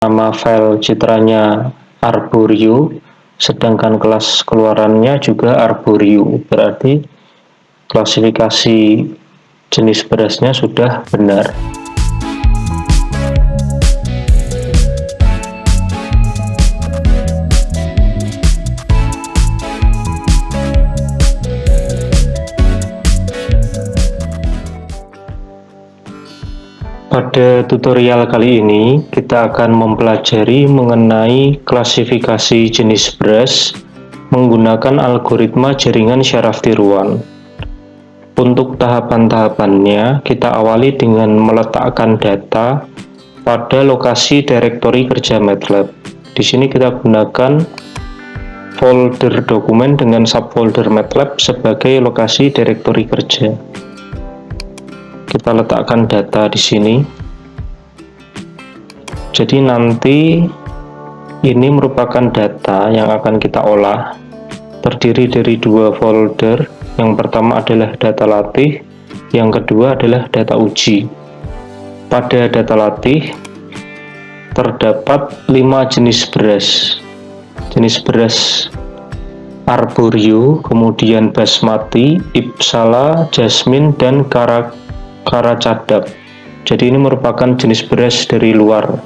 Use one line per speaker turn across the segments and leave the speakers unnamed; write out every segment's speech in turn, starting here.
nama file citranya Arborio, sedangkan kelas keluarannya juga Arborio. Berarti klasifikasi jenis berasnya sudah benar. Pada tutorial kali ini, kita akan mempelajari mengenai klasifikasi jenis beras menggunakan algoritma jaringan syaraf tiruan. Untuk tahapan-tahapannya, kita awali dengan meletakkan data pada lokasi direktori kerja MATLAB. Di sini kita gunakan folder dokumen dengan subfolder MATLAB sebagai lokasi direktori kerja. Kita letakkan data di sini. Jadi nanti ini merupakan data yang akan kita olah, terdiri dari dua folder. Yang pertama adalah data latih, yang kedua adalah data uji. Pada data latih terdapat 5 jenis beras. Jenis beras Arborio, kemudian Basmati, Ipsala, Jasmine, dan Karacadak. Jadi ini merupakan jenis beras dari luar.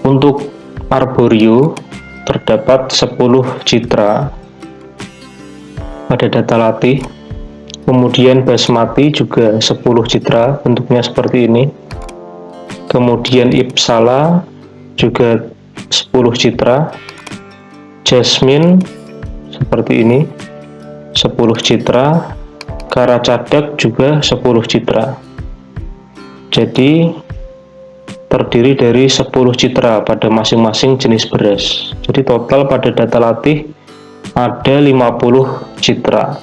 Untuk Arborio terdapat 10 citra pada data latih. Kemudian Basmati juga 10 citra, bentuknya seperti ini. Kemudian Ipsala juga 10 citra. Jasmine seperti ini 10 citra. Karacadak juga 10 citra. Jadi terdiri dari 10 citra pada masing-masing jenis beras. Jadi total pada data latih ada 50 citra.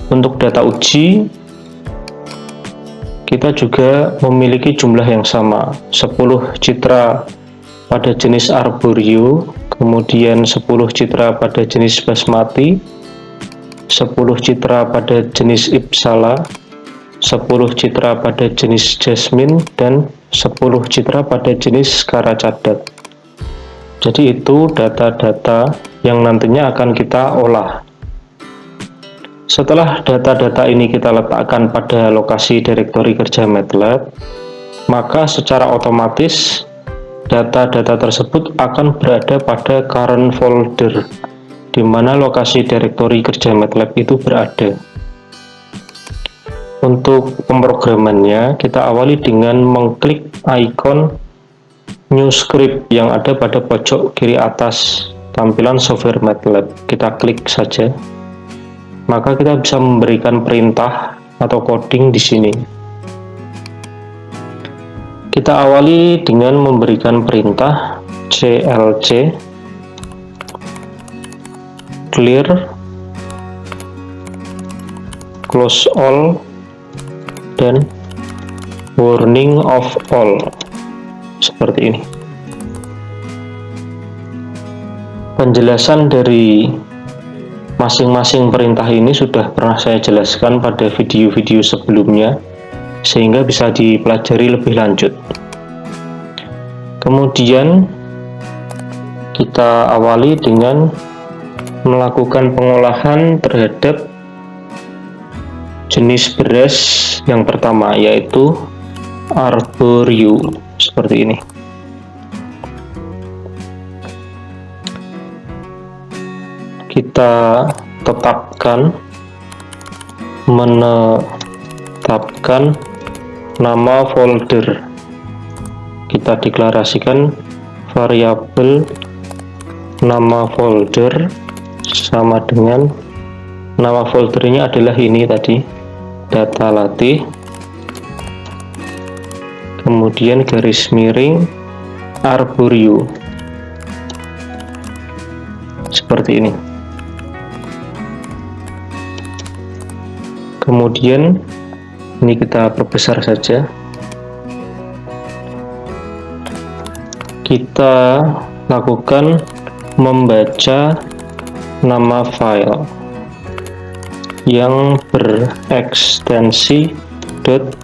Untuk data uji kita juga memiliki jumlah yang sama, 10 citra pada jenis Arborio, kemudian 10 citra pada jenis Basmati, 10 citra pada jenis Ipsala, 10 citra pada jenis Jasmine, dan 10 citra pada jenis Karacadak. Jadi itu data-data yang nantinya akan kita olah. Setelah data-data ini kita letakkan pada lokasi direktori kerja MATLAB, maka secara otomatis data-data tersebut akan berada pada current folder, di mana lokasi direktori kerja MATLAB itu berada. Untuk pemrogramannya, kita awali dengan mengklik ikon New Script yang ada pada pojok kiri atas tampilan software MATLAB. Kita klik saja, maka kita bisa memberikan perintah atau coding di sini. Kita awali dengan memberikan perintah clc clear, close all, dan warning of all, seperti ini. Penjelasan dari masing-masing perintah ini sudah pernah saya jelaskan pada video-video sebelumnya, sehingga bisa dipelajari lebih lanjut. Kemudian kita awali dengan melakukan pengolahan terhadap jenis beras yang pertama, yaitu Arborio, seperti ini. Kita menetapkan nama folder. Kita deklarasikan variabel nama folder sama dengan nama foldernya adalah ini tadi, data latih, kemudian garis miring Arborio, seperti ini. Kemudian ini kita perbesar saja. Kita lakukan membaca nama file yang berekstensi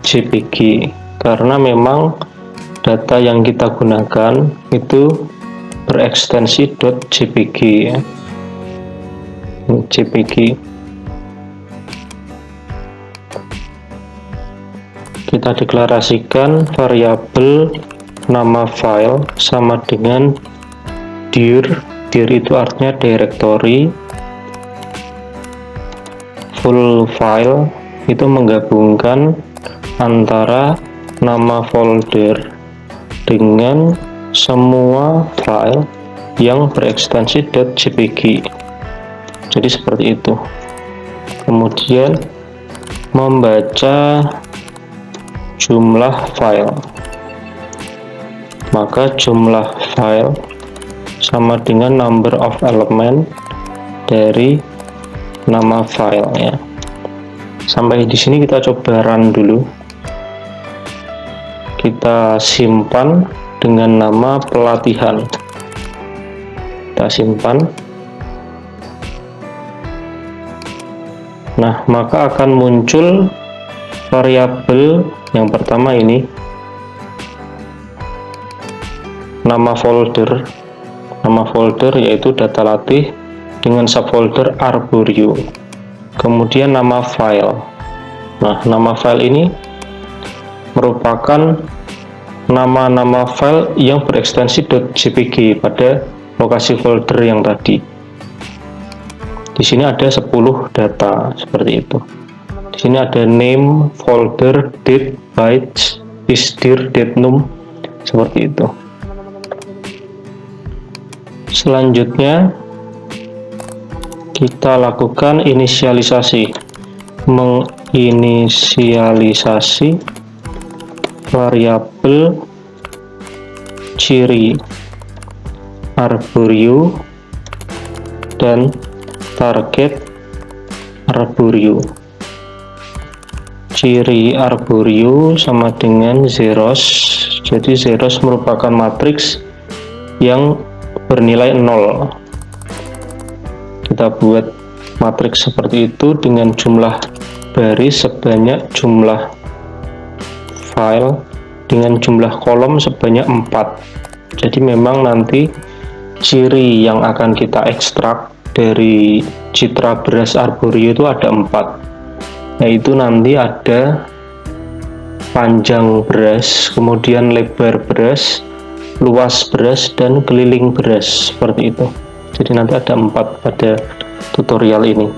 .jpg, karena memang data yang kita gunakan itu berekstensi .jpg ya. JPG. Kita deklarasikan variabel nama file sama dengan dir. Dir itu artinya directory. Full file itu menggabungkan antara nama folder dengan semua file yang berekstensi .jpg. Jadi seperti itu. Kemudian membaca jumlah file, maka jumlah file sama dengan number of element dari nama file ya. Sampai di sini kita coba run dulu. Kita simpan dengan nama pelatihan. Kita simpan. Nah, maka akan muncul variabel yang pertama ini, nama folder yaitu data latih dengan subfolder Arborio. Kemudian nama file. Nah, nama file ini merupakan nama-nama file yang berekstensi .jpg pada lokasi folder yang tadi. Di sini ada 10 data seperti itu. Di sini ada name, folder, date, bytes, isdir, datenum, seperti itu. Selanjutnya kita lakukan inisialisasi, menginisialisasi variabel ciri Arborio dan target Arborio. Ciri Arborio sama dengan zeros. Jadi zeros merupakan matriks yang bernilai 0. Kita buat matriks seperti itu dengan jumlah baris sebanyak jumlah file dengan jumlah kolom sebanyak 4. Jadi memang nanti ciri yang akan kita ekstrak dari citra beras Arborio itu ada 4, yaitu nanti ada panjang beras, kemudian lebar beras, luas beras, dan keliling beras, seperti itu. Jadi nanti ada 4 pada tutorial ini.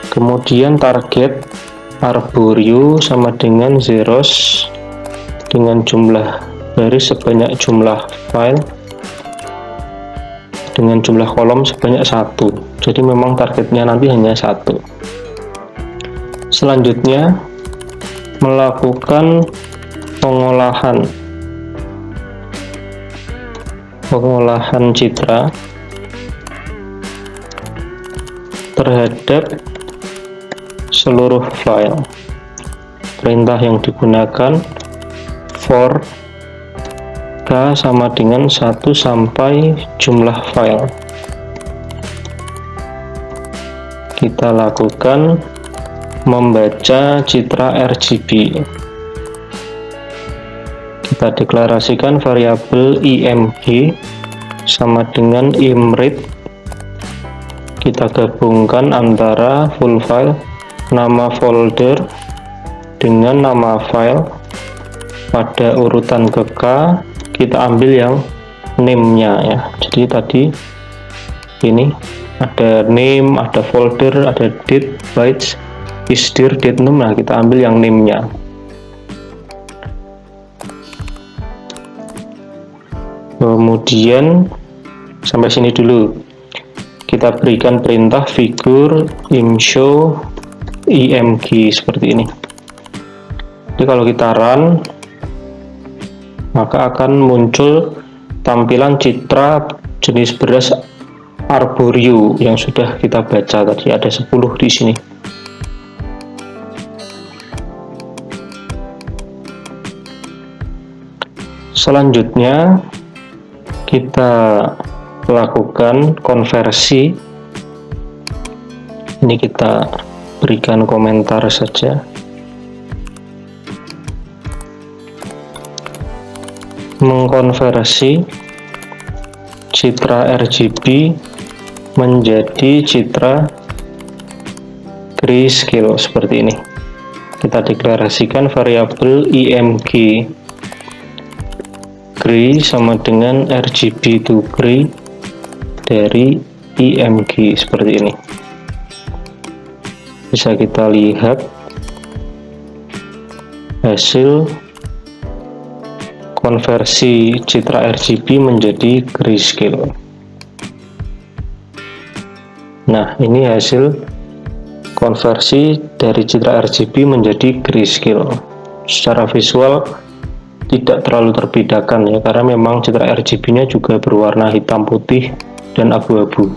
Kemudian target Arborio sama dengan zeros dengan jumlah baris sebanyak jumlah file dengan jumlah kolom sebanyak 1. Jadi memang targetnya nanti hanya 1. Selanjutnya melakukan pengolahan citra terhadap seluruh file. Perintah yang digunakan for k sama dengan 1 sampai jumlah file. Kita lakukan membaca citra RGB. Kita deklarasikan variabel img sama dengan imread. Kita gabungkan antara full file, nama folder dengan nama file. Pada urutan ke K kita ambil yang name-nya ya. Jadi tadi ini ada name, ada folder, ada date, bytes, isdir, datenum. Nah, kita ambil yang name-nya. Kemudian sampai sini dulu. Kita berikan perintah figur imshow img seperti ini. Jadi kalau kita run, maka akan muncul tampilan citra jenis beras Arborio yang sudah kita baca tadi, ada 10 di sini. Selanjutnya kita lakukan konversi. Ini kita berikan komentar saja. mengkonversi citra RGB menjadi citra grayscale seperti ini. Kita deklarasikan variabel img gray sama dengan RGB to gray dari img seperti ini. Bisa kita lihat hasil konversi citra RGB menjadi grayscale. Nah, ini hasil konversi dari citra RGB menjadi grayscale. Secara visual tidak terlalu terbedakan ya, karena memang citra RGB-nya juga berwarna hitam putih dan abu-abu.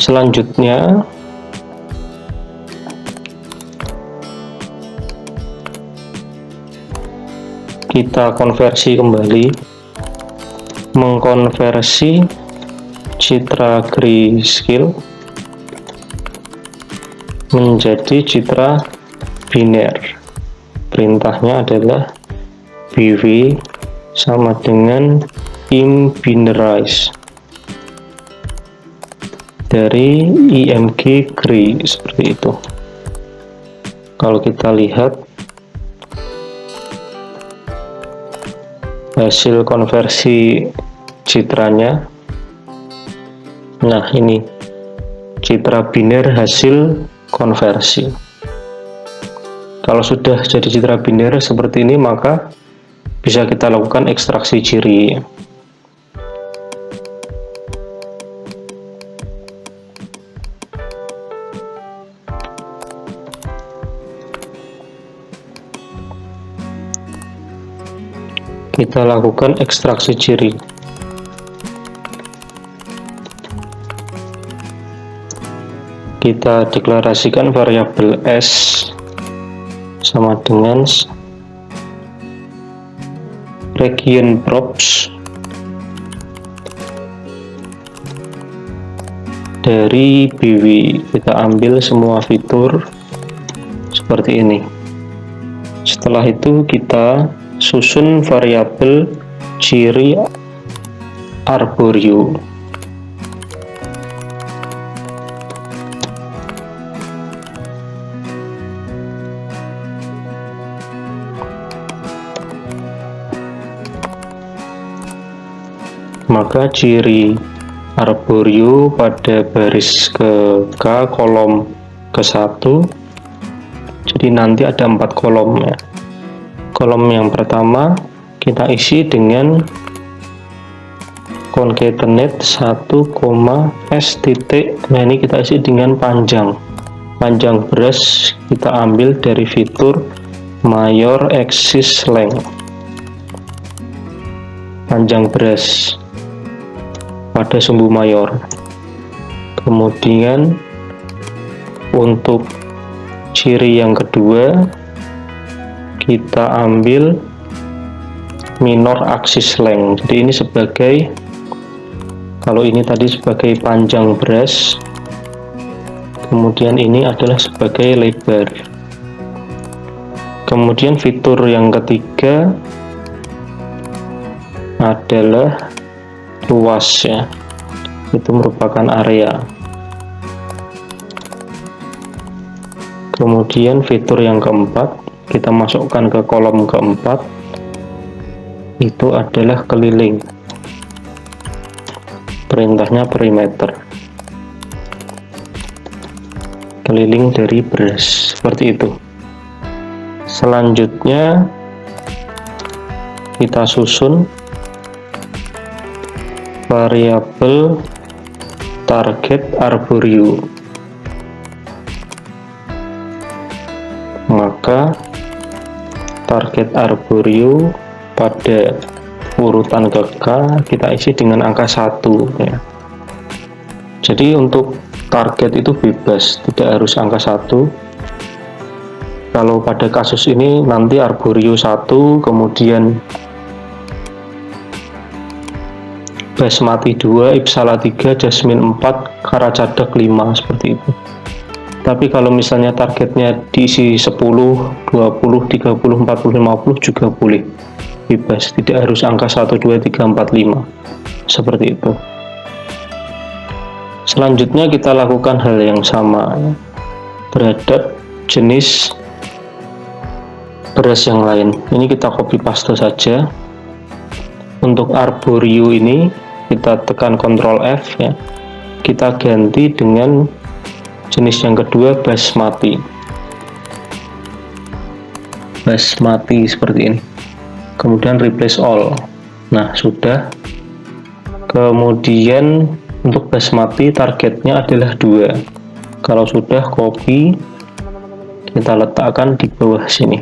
Selanjutnya kita konversi kembali, mengkonversi citra grayscale menjadi citra biner. Perintahnya adalah bw sama dengan imbinerize dari img gray seperti itu. Kalau kita lihat hasil konversi citranya, nah ini citra biner hasil konversi. Kalau sudah jadi citra biner seperti ini, maka bisa kita lakukan ekstraksi ciri. Kita lakukan ekstraksi ciri. Kita deklarasikan variabel s sama dengan region props dari bw. Kita ambil semua fitur seperti ini. Setelah itu kita susun variabel ciri arborio. Maka ciri arborio pada baris ke-K kolom ke-1, jadi nanti ada 4 kolom ya. Kolom yang pertama kita isi dengan concatenate 1,s titik. Nah, ini kita isi dengan panjang brush kita ambil dari fitur mayor axis length, panjang brush pada sumbu mayor. Kemudian untuk ciri yang kedua kita ambil minor axis length. Jadi ini sebagai, kalau ini tadi sebagai panjang brush, kemudian ini adalah sebagai lebar. Kemudian fitur yang ketiga adalah luas ya, itu merupakan area. Kemudian fitur yang keempat kita masukkan ke kolom keempat, itu adalah keliling. Perintahnya perimeter, keliling dari brush seperti itu. Selanjutnya kita susun variabel target arborio. Maka target arborio pada urutan ke-K kita isi dengan angka 1 ya. Jadi untuk target itu bebas, tidak harus angka 1. Kalau pada kasus ini nanti arborio 1, kemudian basmati 2, ipsala 3, jasmine 4, karacadak 5 seperti itu. Tapi kalau misalnya targetnya diisi 10, 20, 30, 40, 50 juga boleh, bebas, tidak harus angka 1, 2, 3, 4, 5 seperti itu. Selanjutnya kita lakukan hal yang sama terhadap jenis beras yang lain. Ini kita copy paste saja. Untuk arborio ini kita tekan Ctrl F ya, kita ganti dengan jenis yang kedua, basmati seperti ini, kemudian replace all. Nah, sudah. Kemudian untuk basmati targetnya adalah 2. Kalau sudah, copy, kita letakkan di bawah sini.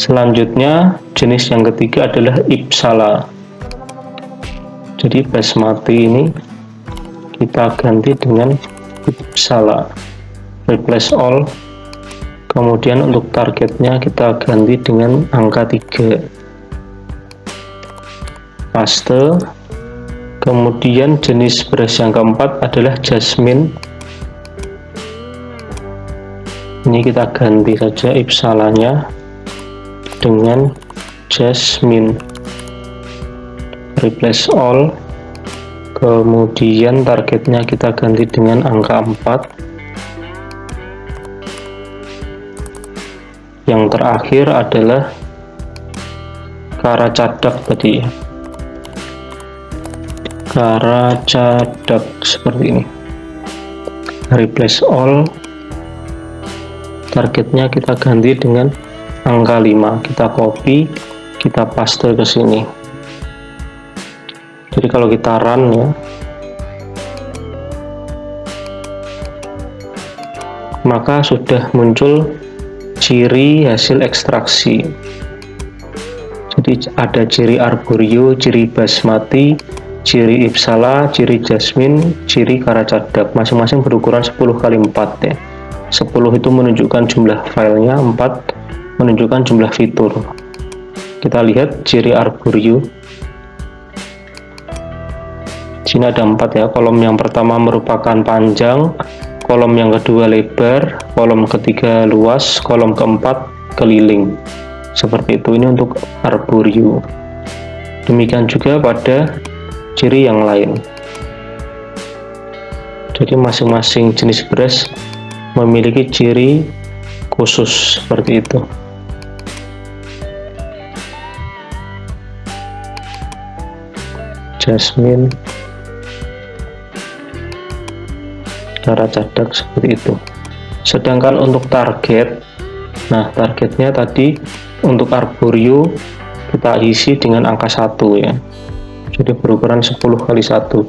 Selanjutnya jenis yang ketiga adalah ipsala. Jadi basmati ini kita ganti dengan ipsala, replace all. Kemudian untuk targetnya kita ganti dengan angka 3, paste. Kemudian jenis beras yang keempat adalah jasmine. Ini kita ganti saja ipsalanya dengan jasmine, replace all. Kemudian targetnya kita ganti dengan angka 4. Yang terakhir adalah karacadak tadi, karacadak seperti ini, replace all. Targetnya kita ganti dengan angka 5. Kita copy, kita paste ke sini. Jadi kalau kita run ya, maka sudah muncul ciri hasil ekstraksi. Jadi ada ciri arborio, ciri basmati, ciri ipsala, ciri jasmine, ciri karacadak. Masing-masing berukuran 10 kali 4 ya. 10 itu menunjukkan jumlah filenya, 4 menunjukkan jumlah fitur. Kita lihat ciri arborio. Sini ada 4 ya. Kolom yang pertama merupakan panjang, kolom yang kedua lebar, kolom ketiga luas, kolom keempat keliling. Seperti itu. Ini untuk arborio. Demikian juga pada ciri yang lain. Jadi masing-masing jenis beras memiliki ciri khusus seperti itu. Jasmine, karacadak seperti itu. Sedangkan untuk target, nah targetnya tadi untuk arborio kita isi dengan angka 1 ya. Jadi berukuran 10 kali 1.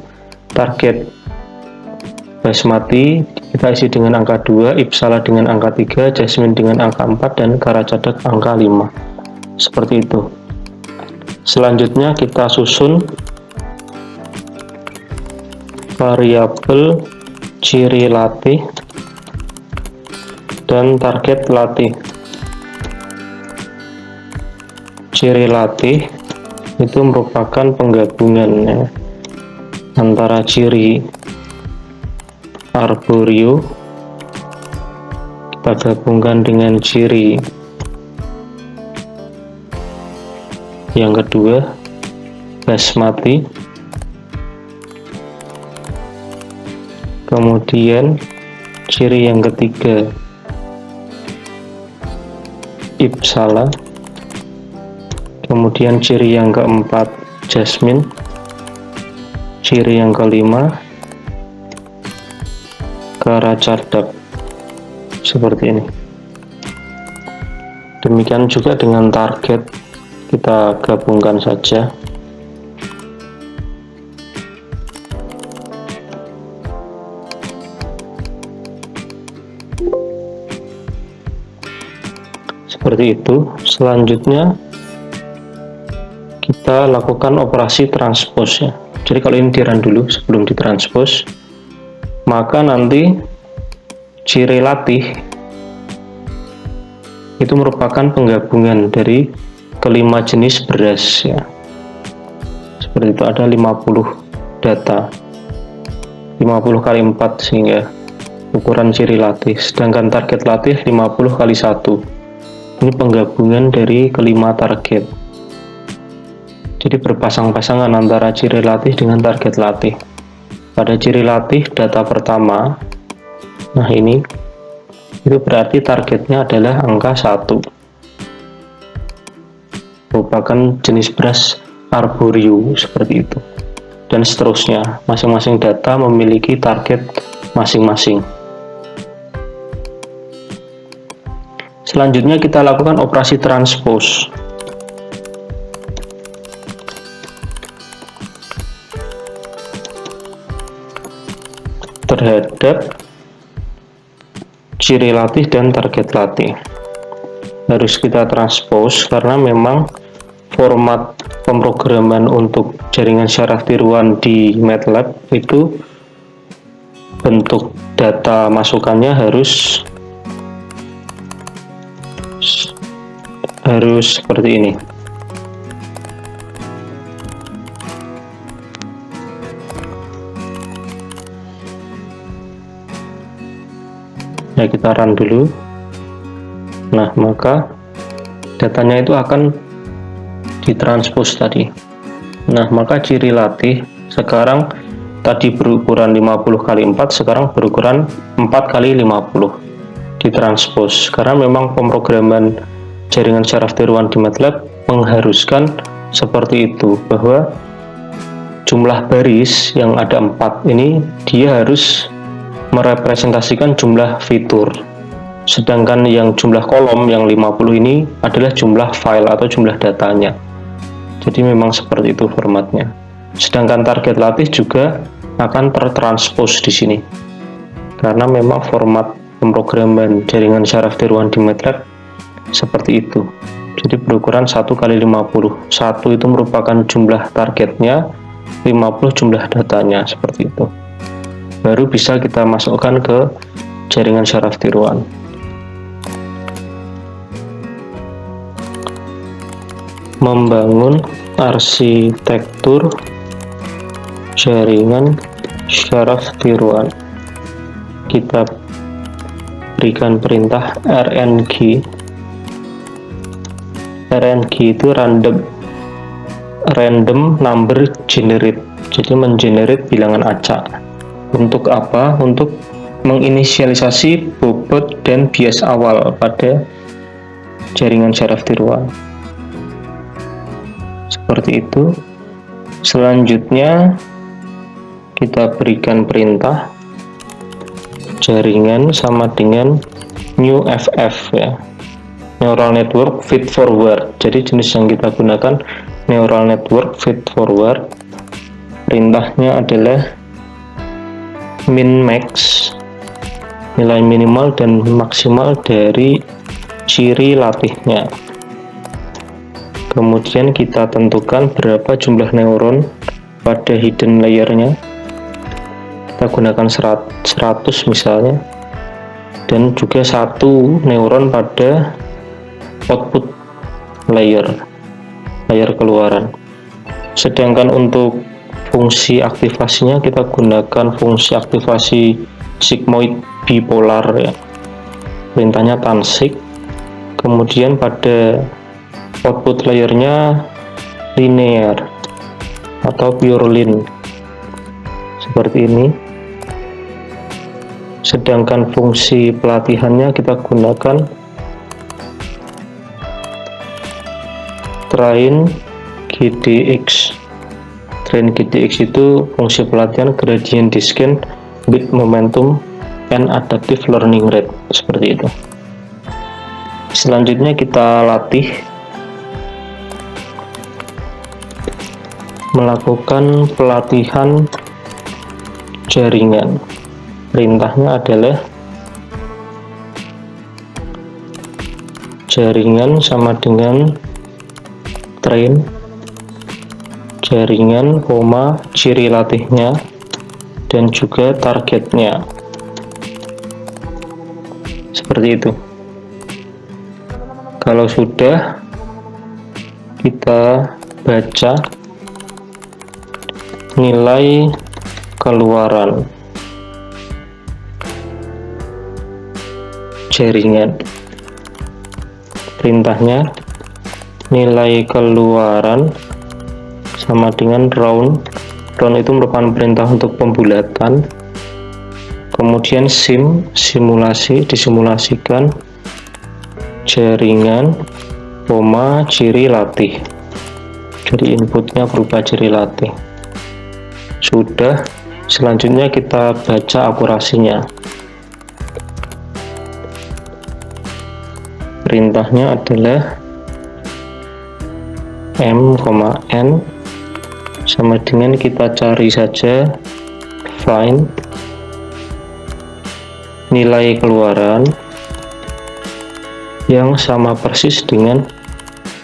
Target basmati kita isi dengan angka 2, ipsala dengan angka 3, jasmine dengan angka 4, dan karacadak angka 5. Seperti itu. Selanjutnya kita susun variabel ciri latih dan target latih. Ciri latih itu merupakan penggabungan ya, antara ciri arborio kita gabungkan dengan ciri yang kedua basmati, kemudian ciri yang ketiga ipsala, kemudian ciri yang keempat jasmine, ciri yang kelima karacadak. Seperti ini. Demikian juga dengan target, kita gabungkan saja. Seperti itu. Selanjutnya kita lakukan operasi transpose ya. Jadi kalau ini di run dulu sebelum ditranspose, maka nanti ciri latih itu merupakan penggabungan dari kelima jenis beras ya. Seperti itu, ada 50 data, 50 kali 4 sehingga ukuran ciri latih, sedangkan target latih 50 kali 1. Ini penggabungan dari kelima target. Jadi berpasang-pasangan antara ciri latih dengan target latih. Pada ciri latih data pertama, nah ini, itu berarti targetnya adalah angka 1. Merupakan jenis beras arborio seperti itu. Dan seterusnya, masing-masing data memiliki target masing-masing. Selanjutnya kita lakukan operasi transpose. Terhadap ciri latih dan target latih. Harus kita transpose karena memang format pemrograman untuk jaringan syaraf tiruan di MATLAB itu bentuk data masukannya harus seperti ini. Ya, kita run dulu. Nah, maka datanya itu akan ditranspose tadi. Nah, maka ciri latih sekarang tadi berukuran 50 kali 4, sekarang berukuran 4 kali 50. Ditranspose karena memang pemrograman jaringan syaraf tiruan di MATLAB mengharuskan seperti itu, bahwa jumlah baris yang ada 4 ini dia harus merepresentasikan jumlah fitur, sedangkan yang jumlah kolom yang 50 ini adalah jumlah file atau jumlah datanya. Jadi memang seperti itu formatnya. Sedangkan target latih juga akan tertranspose di sini karena memang format pemrograman jaringan syaraf tiruan di MATLAB seperti itu. Jadi berukuran 1 kali 50. 1 itu merupakan jumlah targetnya, 50 jumlah datanya, seperti itu. Baru bisa kita masukkan ke jaringan syaraf tiruan. Membangun arsitektur jaringan syaraf tiruan. Kita berikan perintah RNG. RNG itu random number generate, jadi mengenerate bilangan acak. Untuk apa? Untuk menginisialisasi bobot dan bias awal pada jaringan syaraf tiruan. Seperti itu. Selanjutnya kita berikan perintah jaringan sama dengan new FF, ya, neural network feed forward. Jadi jenis yang kita gunakan neural network feed forward. Perintahnya adalah min max, nilai minimal dan maksimal dari ciri latihnya. Kemudian kita tentukan berapa jumlah neuron pada hidden layernya. Kita gunakan 100 misalnya, dan juga 1 neuron pada output layer keluaran. Sedangkan untuk fungsi aktivasinya kita gunakan fungsi aktivasi sigmoid bipolar, ya. Perintahnya tansig. Kemudian pada output layernya linear atau pure line seperti ini. Sedangkan fungsi pelatihannya kita gunakan train GDX. Train GDX itu fungsi pelatihan gradient descent with momentum and adaptive learning rate, seperti itu. Selanjutnya kita latih melakukan pelatihan jaringan. Perintahnya adalah jaringan sama dengan train jaringan, ciri latihnya dan juga targetnya, seperti itu. Kalau sudah, kita baca nilai keluaran. jaringan. Perintahnya nilai keluaran sama dengan round. Round itu merupakan perintah untuk pembulatan. Kemudian simulasi, disimulasikan jaringan, ciri latih. Jadi inputnya berupa ciri latih. Sudah, selanjutnya kita baca akurasinya. Perintahnya adalah m,n sama dengan kita cari saja find nilai keluaran yang sama persis dengan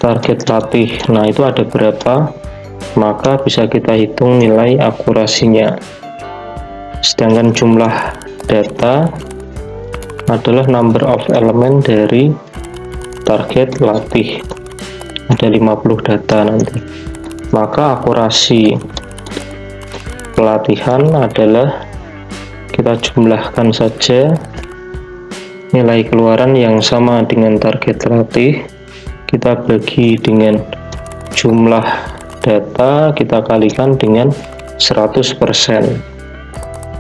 target latih. Nah, itu ada berapa, maka bisa kita hitung nilai akurasinya. Sedangkan jumlah data adalah number of element dari target latih. Ada 50 data nanti. Maka akurasi pelatihan adalah kita jumlahkan saja nilai keluaran yang sama dengan target latih, kita bagi dengan jumlah data, kita kalikan dengan 100%.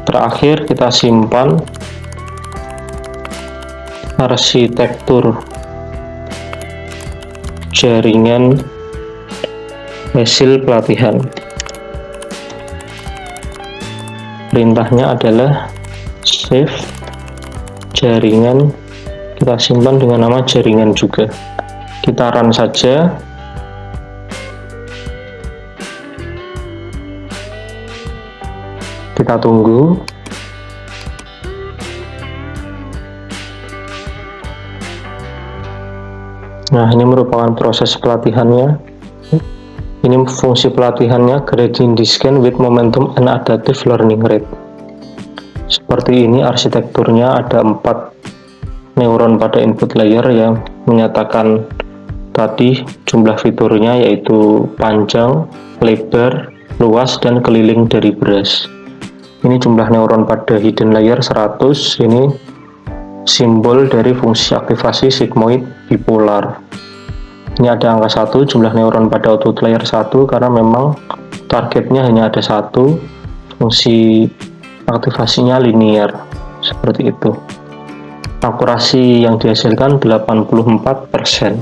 Terakhir kita simpan arsitektur jaringan hasil pelatihan. Perintahnya adalah save jaringan, kita simpan dengan nama jaringan juga. Kita run saja. Kita tunggu. Nah, ini merupakan proses pelatihannya. Ini fungsi pelatihannya, gradient descent with momentum and adaptive learning rate. Seperti ini arsitekturnya, ada 4 neuron pada input layer yang menyatakan tadi jumlah fiturnya, yaitu panjang, lebar, luas, dan keliling dari beras. Ini jumlah neuron pada hidden layer 100, ini simbol dari fungsi aktivasi sigmoid bipolar. Ini ada angka 1, jumlah neuron pada output layer 1, karena memang targetnya hanya ada 1, fungsi aktivasinya linear, seperti itu. Akurasi yang dihasilkan 84%.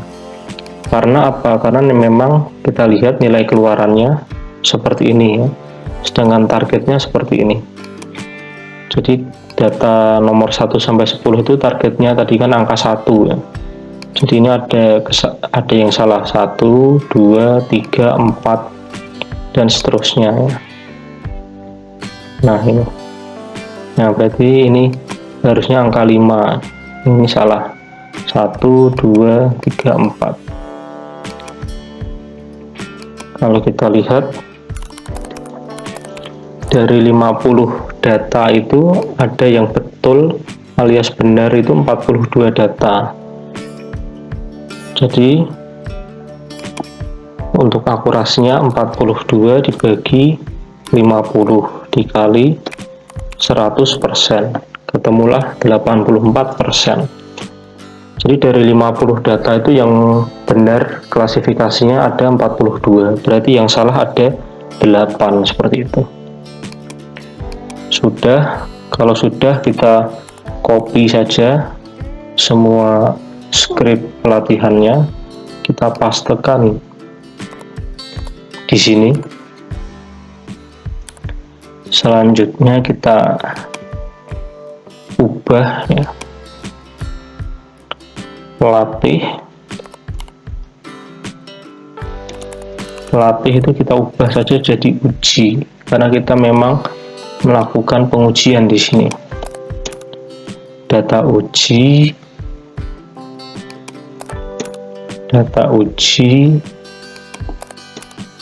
Karena apa? Karena memang kita lihat nilai keluarannya seperti ini ya, sedangkan targetnya seperti ini. Jadi data nomor 1 sampai 10 itu targetnya tadi kan angka 1 ya. Jadi ini ada yang salah, 1, 2, 3, 4 dan seterusnya ya. Nah ini. Nah berarti ini harusnya angka 5. Ini salah. 1, 2, 3, 4. Kalau kita lihat dari 50 data itu ada yang betul alias benar itu 42 data. Jadi untuk akurasinya 42 dibagi 50 dikali 100%, ketemulah 84%. Jadi dari 50 data itu yang benar klasifikasinya ada 42, berarti yang salah ada 8, seperti itu. Sudah, kalau sudah kita copy saja semua skrip pelatihannya, kita pastekan di sini. Selanjutnya kita ubah ya, pelatih itu kita ubah saja jadi uji, karena kita memang melakukan pengujian di sini. Data uji, data uji,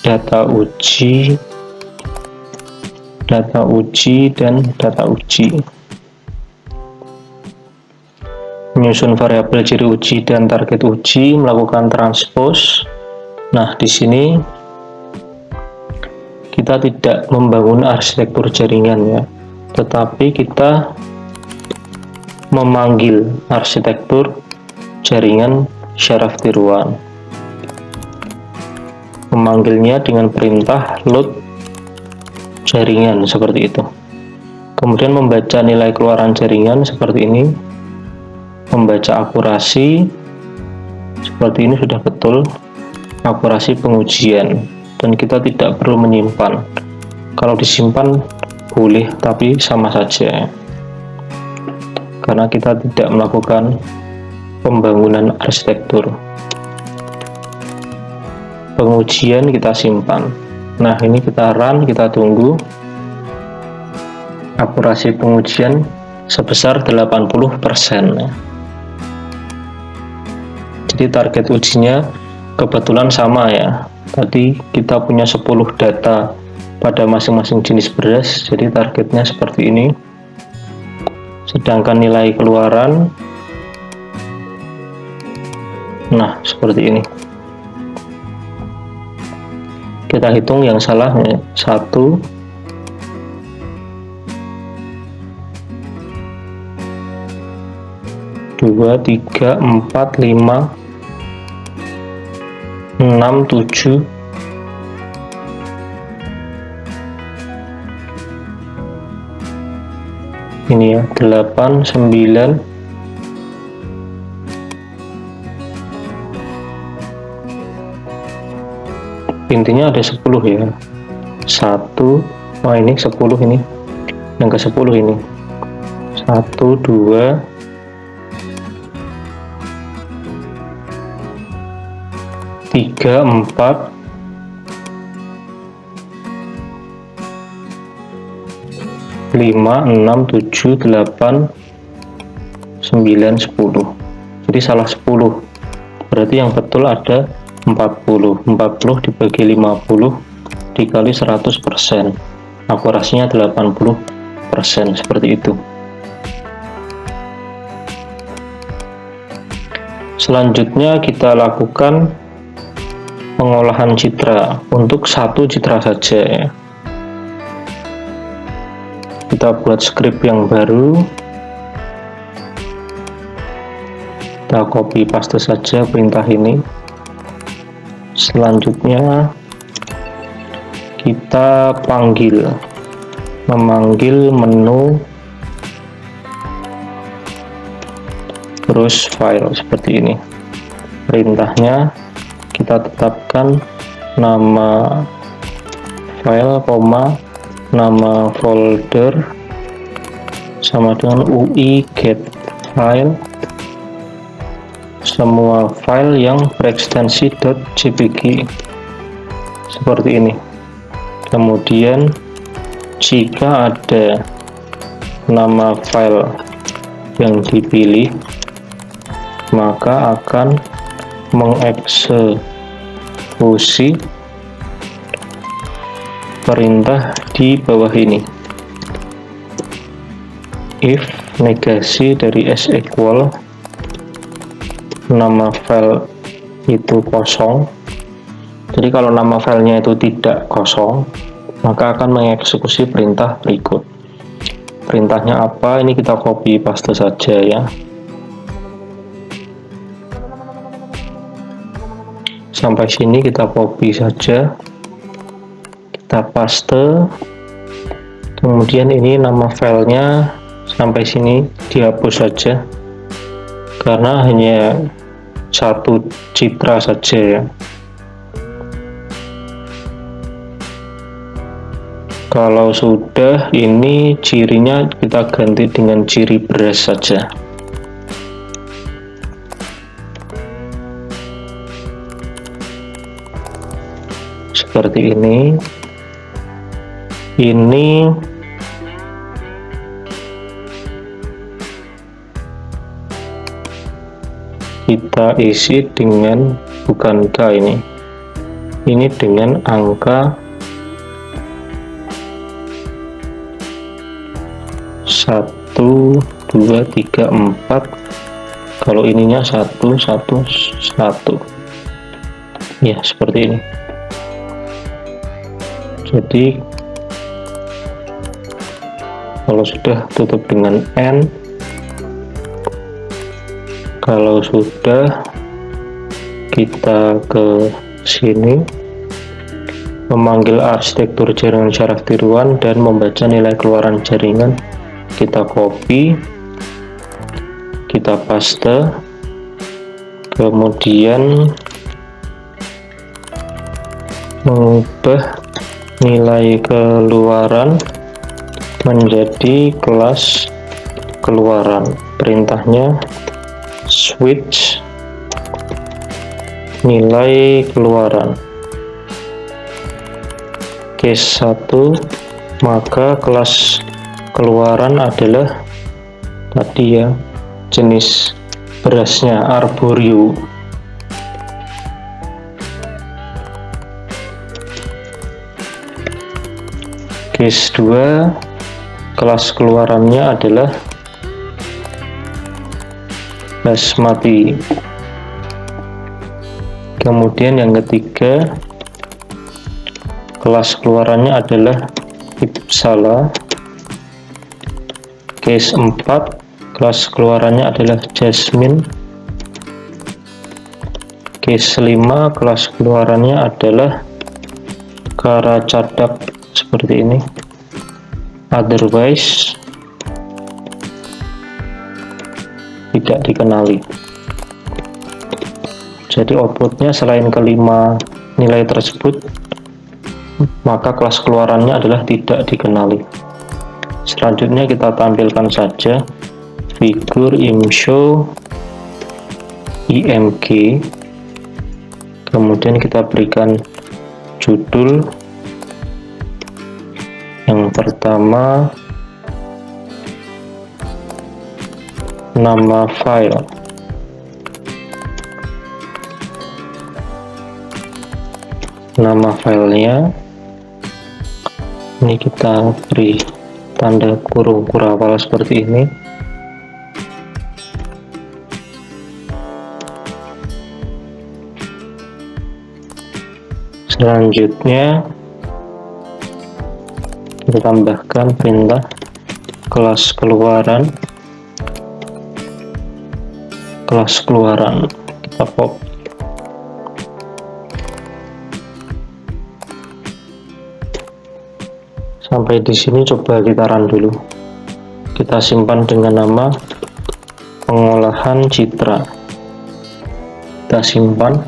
data uji, data uji, dan data uji. Menyusun variabel ciri uji dan target uji, melakukan transpose. Nah, di sini kita tidak membangun arsitektur jaringan ya, tetapi kita memanggil arsitektur jaringan syaraf tiruan. Memanggilnya dengan perintah load jaringan seperti itu. Kemudian membaca nilai keluaran jaringan seperti ini. Membaca akurasi seperti ini sudah betul, akurasi pengujian, dan kita tidak perlu menyimpan. Kalau disimpan boleh, tapi sama saja karena kita tidak melakukan pembangunan arsitektur. Pengujian kita simpan. Nah, ini kita run, kita tunggu. Akurasi pengujian sebesar 80%. Jadi target ujinya kebetulan sama ya. Tadi kita punya 10 data pada masing-masing jenis beras, jadi targetnya seperti ini. Sedangkan nilai keluaran, nah seperti ini. Kita hitung yang salah ya. 1 2 3 4 5 6 7 ini ya, 8 9 intinya ada 10 ya. 1, wah ini 10 ini. Yang ke 10 ini. 1 2 3 4 5 6 7 8 9 10. Jadi salah 10. Berarti yang betul ada 40 dibagi 50 dikali 100%, akurasinya 80%, seperti itu. Selanjutnya kita lakukan pengolahan citra untuk satu citra saja ya. Kita buat script yang baru, kita copy paste saja perintah ini. Selanjutnya kita memanggil menu terus file seperti ini. Perintahnya kita tetapkan nama file, nama folder sama dengan UI get file, semua file yang berekstensi .jpg seperti ini. Kemudian jika ada nama file yang dipilih, maka akan mengeksekusi perintah di bawah ini. If negasi dari s equal nama file itu kosong, jadi kalau nama filenya itu tidak kosong, maka akan mengeksekusi perintah berikut. Perintahnya apa? Ini kita copy paste saja ya. Sampai sini kita copy saja, kita paste. Kemudian ini nama filenya sampai sini dihapus saja karena hanya satu citra saja ya. Kalau sudah, ini cirinya kita ganti dengan ciri beras saja. Seperti ini. Ini kita isi dengan bukan K ini dengan angka 1 2 3 4. Kalau ininya 1 1 1 ya, seperti ini. Jadi kalau sudah tutup dengan N, Kalau sudah, kita ke sini, memanggil arsitektur jaringan syaraf tiruan dan membaca nilai keluaran jaringan. Kita copy, kita paste, kemudian mengubah nilai keluaran menjadi kelas keluaran. Perintahnya switch nilai keluaran. Case 1, maka kelas keluaran adalah tadi ya, jenis berasnya Arborio. Case 2, kelas keluarannya adalah basmati. Kemudian yang ketiga, kelas keluarannya adalah Ipsala. Case 4, kelas keluarannya adalah Jasmine. Case 5, kelas keluarannya adalah Karacadak, seperti ini. Otherwise, tidak dikenali. Jadi outputnya selain kelima nilai tersebut, maka kelas keluarannya adalah tidak dikenali. Selanjutnya kita tampilkan saja figur IMSHO IMG, kemudian kita berikan judul. Yang pertama, nama file. Nama filenya ini kita beri tanda kurung kurawal seperti ini. Selanjutnya kita tambahkan perintah kelas keluaran. Kita pop. Sampai di sini coba kita run dulu. Kita simpan dengan nama pengolahan citra. Kita simpan.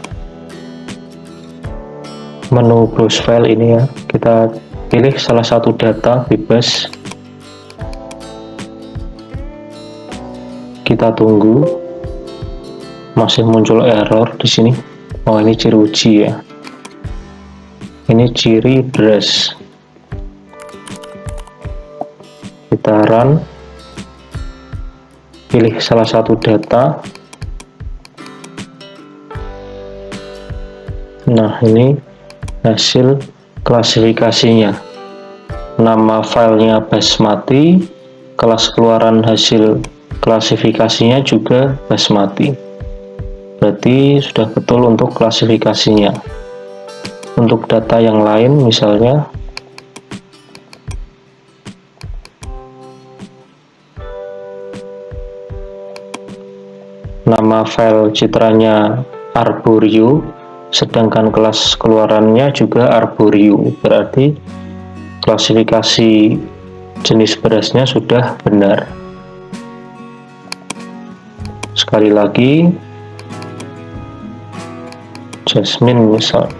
Menu browse file ini ya, kita pilih salah satu data bebas. Kita tunggu. Masih muncul error di sini. Oh, ini ciri uji ya. Ini ciri brush. Kita run. Pilih salah satu data. Nah, ini hasil klasifikasinya. Nama filenya basmati, kelas keluaran hasil klasifikasinya juga basmati. Berarti sudah betul untuk klasifikasinya. Untuk data yang lain misalnya nama file citranya Arborio, sedangkan kelas keluarannya juga Arborio, berarti klasifikasi jenis berasnya sudah benar. Sekali lagi, Jasmine misal,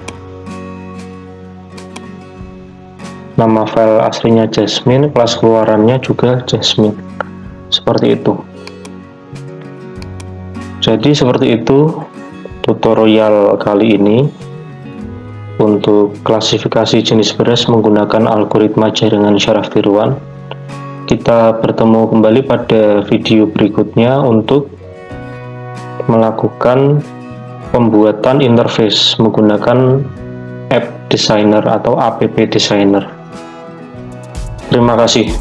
nama file aslinya Jasmine, kelas keluarannya juga Jasmine, seperti itu. Jadi seperti itu tutorial kali ini untuk klasifikasi jenis beras menggunakan algoritma jaringan syaraf tiruan. Kita bertemu kembali pada video berikutnya untuk melakukan pembuatan interface menggunakan app designer atau app designer. Terima kasih.